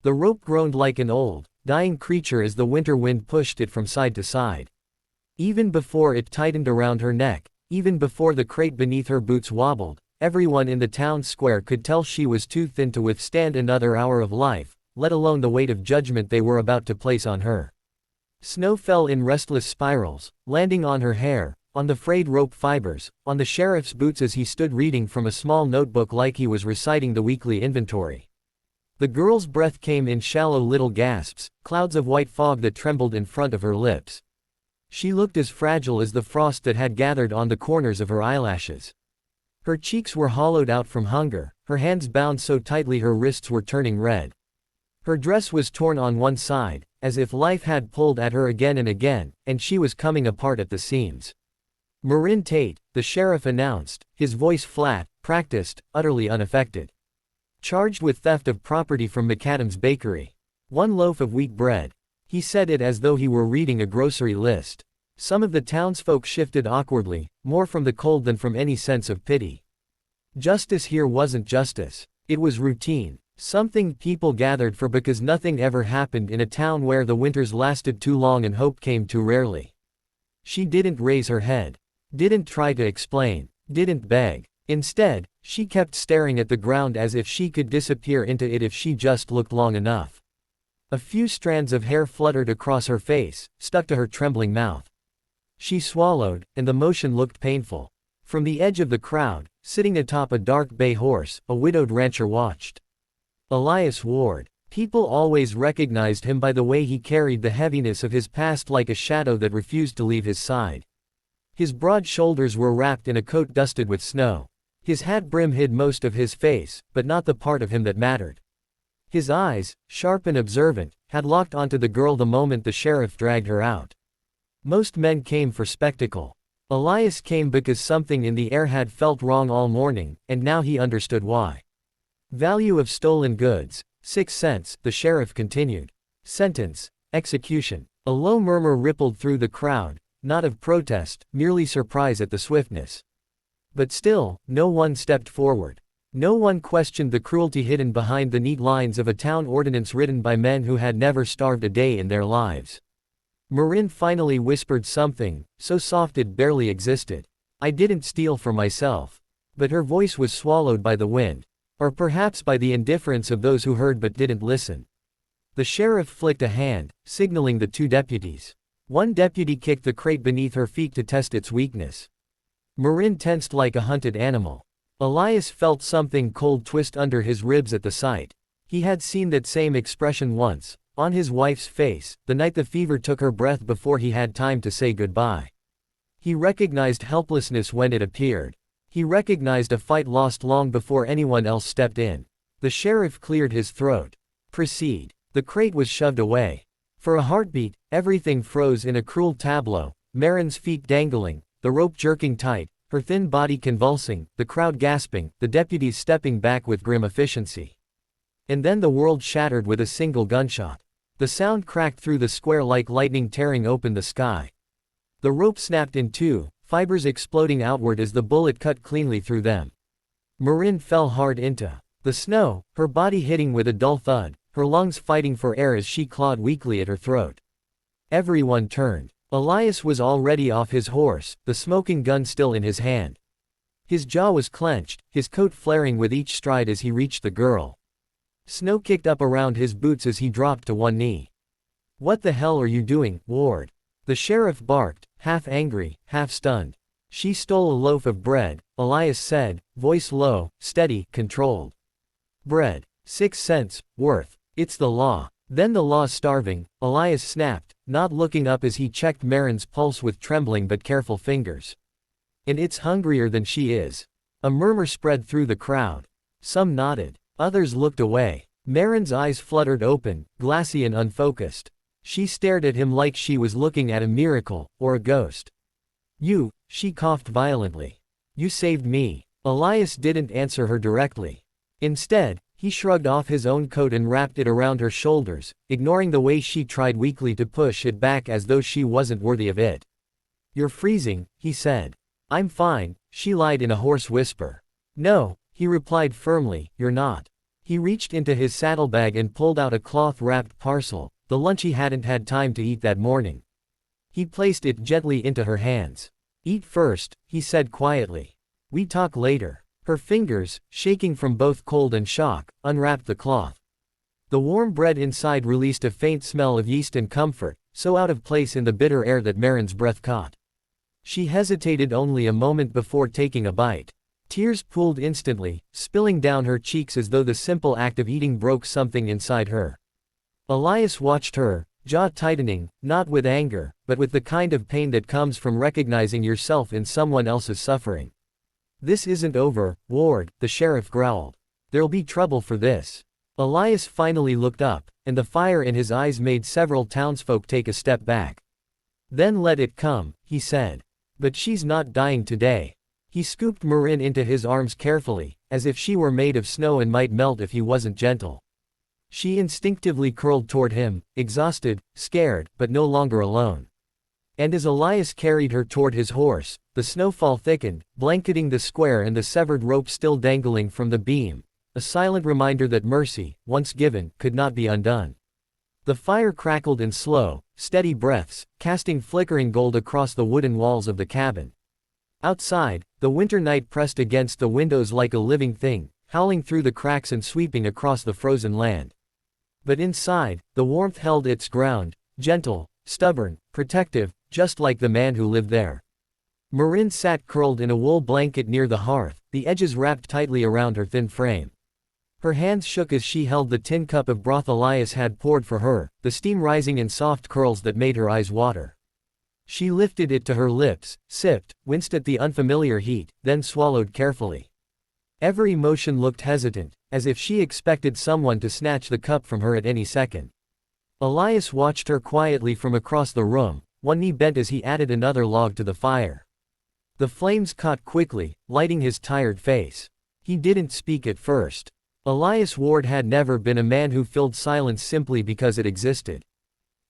The rope groaned like an old, dying creature as the winter wind pushed it from side to side. Even before it tightened around her neck, even before the crate beneath her boots wobbled, everyone in the town square could tell she was too thin to withstand another hour of life, let alone the weight of judgment they were about to place on her. Snow fell in restless spirals, landing on her hair, on the frayed rope fibers, on the sheriff's boots as he stood reading from a small notebook like he was reciting the weekly inventory. The girl's breath came in shallow little gasps, clouds of white fog that trembled in front of her lips. She looked as fragile as the frost that had gathered on the corners of her eyelashes. Her cheeks were hollowed out from hunger, her hands bound so tightly her wrists were turning red. Her dress was torn on one side, as if life had pulled at her again and again, and she was coming apart at the seams. "Marin Tate," the sheriff announced, his voice flat, practiced, utterly unaffected. "Charged with theft of property from McAdam's bakery. 1 loaf of wheat bread." He said it as though he were reading a grocery list. Some of the townsfolk shifted awkwardly, more from the cold than from any sense of pity. Justice here wasn't justice. It was routine. Something people gathered for because nothing ever happened in a town where the winters lasted too long and hope came too rarely. She didn't raise her head. Didn't try to explain. Didn't beg. Instead, she kept staring at the ground as if she could disappear into it if she just looked long enough. A few strands of hair fluttered across her face, stuck to her trembling mouth. She swallowed, and the motion looked painful. From the edge of the crowd, sitting atop a dark bay horse, a widowed rancher watched. Elias Ward. People always recognized him by the way he carried the heaviness of his past like a shadow that refused to leave his side. His broad shoulders were wrapped in a coat dusted with snow. His hat brim hid most of his face, but not the part of him that mattered. His eyes, sharp and observant, had locked onto the girl the moment the sheriff dragged her out. Most men came for spectacle. Elias came because something in the air had felt wrong all morning, and now he understood why. Value of stolen goods, 6 cents, the sheriff continued. Sentence, execution. A low murmur rippled through the crowd, not of protest, merely surprise at the swiftness. But still, no one stepped forward. No one questioned the cruelty hidden behind the neat lines of a town ordinance written by men who had never starved a day in their lives. Marin finally whispered something, so soft it barely existed. "I didn't steal for myself." But her voice was swallowed by the wind. Or perhaps by the indifference of those who heard but didn't listen. The sheriff flicked a hand, signaling the 2 deputies. One deputy kicked the crate beneath her feet to test its weakness. Marin tensed like a hunted animal. Elias felt something cold twist under his ribs at the sight. He had seen that same expression once, on his wife's face, the night the fever took her breath before he had time to say goodbye. He recognized helplessness when it appeared. He recognized a fight lost long before anyone else stepped in. The sheriff cleared his throat. "Proceed." The crate was shoved away. For a heartbeat, everything froze in a cruel tableau, Marin's feet dangling, the rope jerking tight, her thin body convulsing, the crowd gasping, the deputies stepping back with grim efficiency. And then the world shattered with a single gunshot. The sound cracked through the square like lightning tearing open the sky. The rope snapped in 2, fibers exploding outward as the bullet cut cleanly through them. Marin fell hard into the snow, her body hitting with a dull thud, her lungs fighting for air as she clawed weakly at her throat. Everyone turned. Elias was already off his horse, the smoking gun still in his hand. His jaw was clenched, his coat flaring with each stride as he reached the girl. Snow kicked up around his boots as he dropped to one knee. "What the hell are you doing, Ward?" The sheriff barked, half angry, half stunned. "She stole a loaf of bread," Elias said, voice low, steady, controlled. "Bread. 6 cents, worth. It's the law." "Then the law's starving," Elias snapped, not looking up as he checked Marin's pulse with trembling but careful fingers. "And it's hungrier than she is." A murmur spread through the crowd. Some nodded. Others looked away. Marin's eyes fluttered open, glassy and unfocused. She stared at him like she was looking at a miracle, or a ghost. "You," she coughed violently. "You saved me." Elias didn't answer her directly. Instead, he shrugged off his own coat and wrapped it around her shoulders, ignoring the way she tried weakly to push it back as though she wasn't worthy of it. "You're freezing," he said. "I'm fine," she lied in a hoarse whisper. "No," he replied firmly, "you're not." He reached into his saddlebag and pulled out a cloth-wrapped parcel, the lunch he hadn't had time to eat that morning. He placed it gently into her hands. "Eat first," he said quietly. "We talk later." Her fingers, shaking from both cold and shock, unwrapped the cloth. The warm bread inside released a faint smell of yeast and comfort, so out of place in the bitter air that Marin's breath caught. She hesitated only a moment before taking a bite. Tears pooled instantly, spilling down her cheeks as though the simple act of eating broke something inside her. Elias watched her, jaw tightening, not with anger, but with the kind of pain that comes from recognizing yourself in someone else's suffering. "This isn't over, Ward," the sheriff growled. "There'll be trouble for this." Elias finally looked up, and the fire in his eyes made several townsfolk take a step back. "Then let it come," he said. "But she's not dying today." He scooped Marin into his arms carefully, as if she were made of snow and might melt if he wasn't gentle. She instinctively curled toward him, exhausted, scared, but no longer alone. And as Elias carried her toward his horse, the snowfall thickened, blanketing the square and the severed rope still dangling from the beam, a silent reminder that mercy, once given, could not be undone. The fire crackled in slow, steady breaths, casting flickering gold across the wooden walls of the cabin. Outside, the winter night pressed against the windows like a living thing, howling through the cracks and sweeping across the frozen land. But inside, the warmth held its ground, gentle, stubborn, protective, just like the man who lived there. Marin sat curled in a wool blanket near the hearth, the edges wrapped tightly around her thin frame. Her hands shook as she held the tin cup of broth Elias had poured for her, the steam rising in soft curls that made her eyes water. She lifted it to her lips, sipped, winced at the unfamiliar heat, then swallowed carefully. Every motion looked hesitant, as if she expected someone to snatch the cup from her at any second. Elias watched her quietly from across the room, one knee bent as he added another log to the fire. The flames caught quickly, lighting his tired face. He didn't speak at first. Elias Ward had never been a man who filled silence simply because it existed.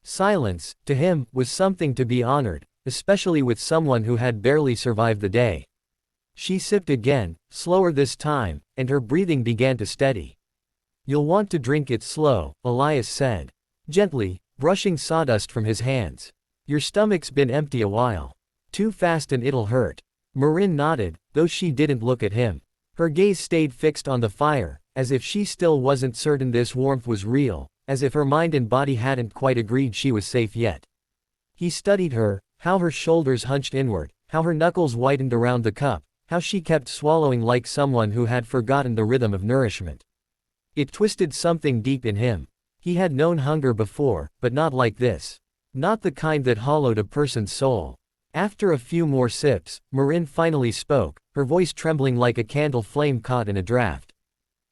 Silence, to him, was something to be honored, especially with someone who had barely survived the day. She sipped again, slower this time, and her breathing began to steady. "You'll want to drink it slow," Elias said. Gently, brushing sawdust from his hands. "Your stomach's been empty a while. Too fast and it'll hurt." Marin nodded, though she didn't look at him. Her gaze stayed fixed on the fire, as if she still wasn't certain this warmth was real, as if her mind and body hadn't quite agreed she was safe yet. He studied her, how her shoulders hunched inward, how her knuckles whitened around the cup, how she kept swallowing like someone who had forgotten the rhythm of nourishment. It twisted something deep in him. He had known hunger before, but not like this. Not the kind that hollowed a person's soul. After a few more sips, Marin finally spoke, her voice trembling like a candle flame caught in a draft.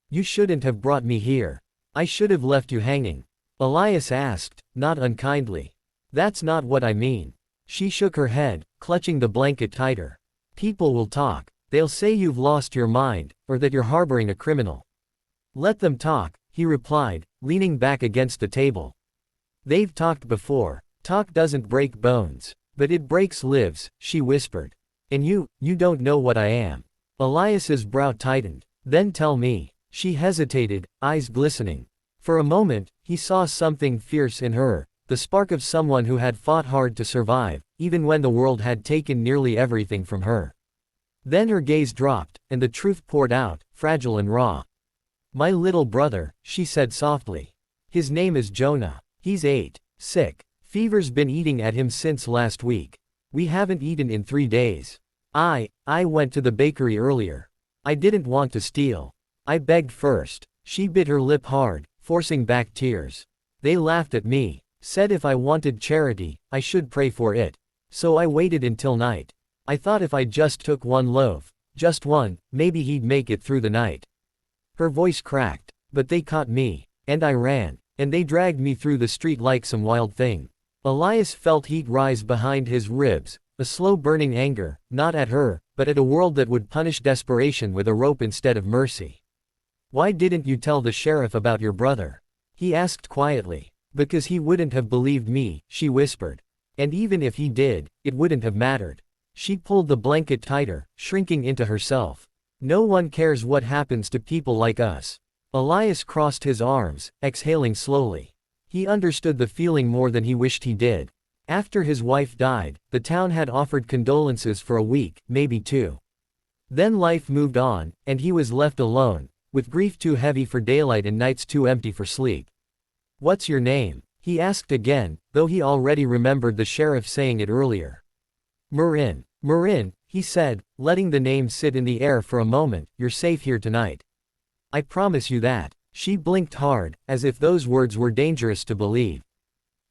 "You shouldn't have brought me here. I should have left you hanging." Elias asked, not unkindly. "That's not what I mean." She shook her head, clutching the blanket tighter. "People will talk. They'll say you've lost your mind, or that you're harboring a criminal." "Let them talk," he replied, leaning back against the table. "They've talked before. Talk doesn't break bones. But it breaks lives," she whispered. "And you don't know what I am." Elias's brow tightened. "Then tell me." She hesitated, eyes glistening. For a moment, he saw something fierce in her, the spark of someone who had fought hard to survive, even when the world had taken nearly everything from her. Then her gaze dropped, and the truth poured out, fragile and raw. "My little brother," she said softly. "His name is Jonah. He's 8, sick. Fever's been eating at him since last week. We haven't eaten in 3 days. I went to the bakery earlier. I didn't want to steal. I begged first." She bit her lip hard, forcing back tears. "They laughed at me, said if I wanted charity, I should pray for it. So I waited until night. I thought if I just took one loaf, just one, maybe he'd make it through the night." Her voice cracked. "But they caught me. And I ran. And they dragged me through the street like some wild thing." Elias felt heat rise behind his ribs, a slow burning anger, not at her, but at a world that would punish desperation with a rope instead of mercy. "Why didn't you tell the sheriff about your brother?" he asked quietly. "Because he wouldn't have believed me," she whispered. "And even if he did, it wouldn't have mattered." She pulled the blanket tighter, shrinking into herself. "No one cares what happens to people like us. Elias crossed his arms, exhaling slowly. He understood the feeling more than he wished he did. After his wife died, the town had offered condolences for a week, maybe 2. Then life moved on, and he was left alone, with grief too heavy for daylight and nights too empty for sleep. "What's your name?" he asked again, though he already remembered the sheriff saying it earlier. "Marin. Marin," he said, letting the name sit in the air for a moment. "You're safe here tonight. I promise you that." She blinked hard, as if those words were dangerous to believe.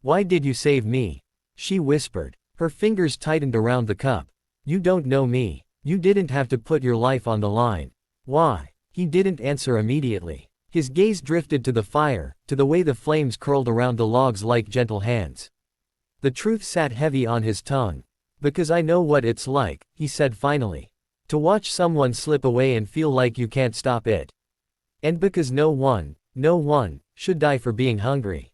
"Why did you save me?" she whispered. Her fingers tightened around the cup. "You don't know me. You didn't have to put your life on the line." "Why?" He didn't answer immediately. His gaze drifted to the fire, to the way the flames curled around the logs like gentle hands. The truth sat heavy on his tongue. "Because I know what it's like," he said finally. "To watch someone slip away and feel like you can't stop it. And because no one, should die for being hungry."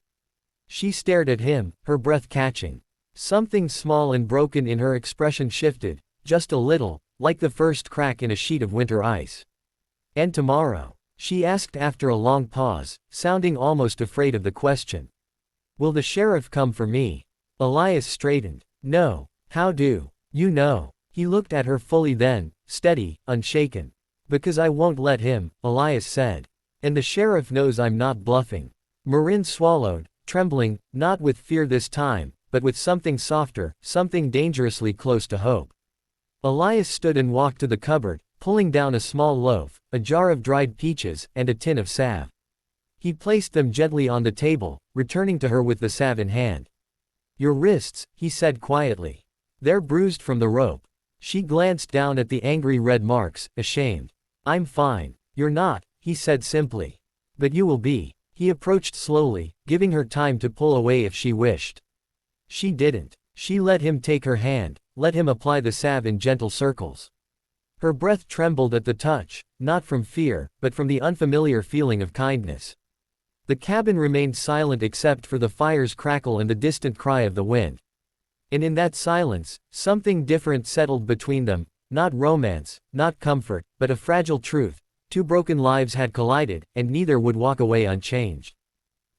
She stared at him, her breath catching. Something small and broken in her expression shifted, just a little, like the first crack in a sheet of winter ice. "And tomorrow?" she asked after a long pause, sounding almost afraid of the question. "Will the sheriff come for me?" Elias straightened. "No. How do you know?" He looked at her fully then, steady, unshaken. "Because I won't let him," Elias said. "And the sheriff knows I'm not bluffing." Marin swallowed, trembling, not with fear this time, but with something softer, something dangerously close to hope. Elias stood and walked to the cupboard, pulling down a small loaf, a jar of dried peaches, and a tin of salve. He placed them gently on the table, returning to her with the salve in hand. "Your wrists," he said quietly. "They're bruised from the rope." She glanced down at the angry red marks, ashamed. "I'm fine." "You're not," he said simply. "But you will be." He approached slowly, giving her time to pull away if she wished. She didn't. She let him take her hand, let him apply the salve in gentle circles. Her breath trembled at the touch, not from fear, but from the unfamiliar feeling of kindness. The cabin remained silent except for the fire's crackle and the distant cry of the wind. And in that silence, something different settled between them, not romance, not comfort, but a fragile truth. 2 broken lives had collided, and neither would walk away unchanged.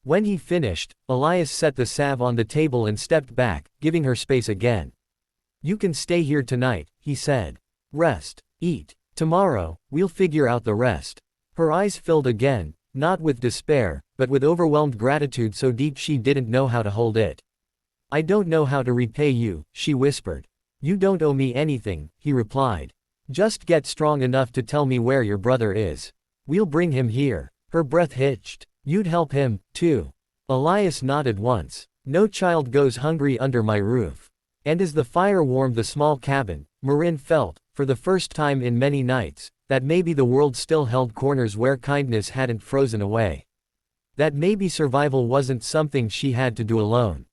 When he finished, Elias set the salve on the table and stepped back, giving her space again. "You can stay here tonight," he said. "Rest. Eat. Tomorrow, we'll figure out the rest." Her eyes filled again, not with despair, but with overwhelmed gratitude so deep she didn't know how to hold it. "I don't know how to repay you," she whispered. "You don't owe me anything," he replied. "Just get strong enough to tell me where your brother is. We'll bring him here." Her breath hitched. "You'd help him, too." Elias nodded once. "No child goes hungry under my roof." And as the fire warmed the small cabin, Marin felt, for the first time in many nights, that maybe the world still held corners where kindness hadn't frozen away. That maybe survival wasn't something she had to do alone.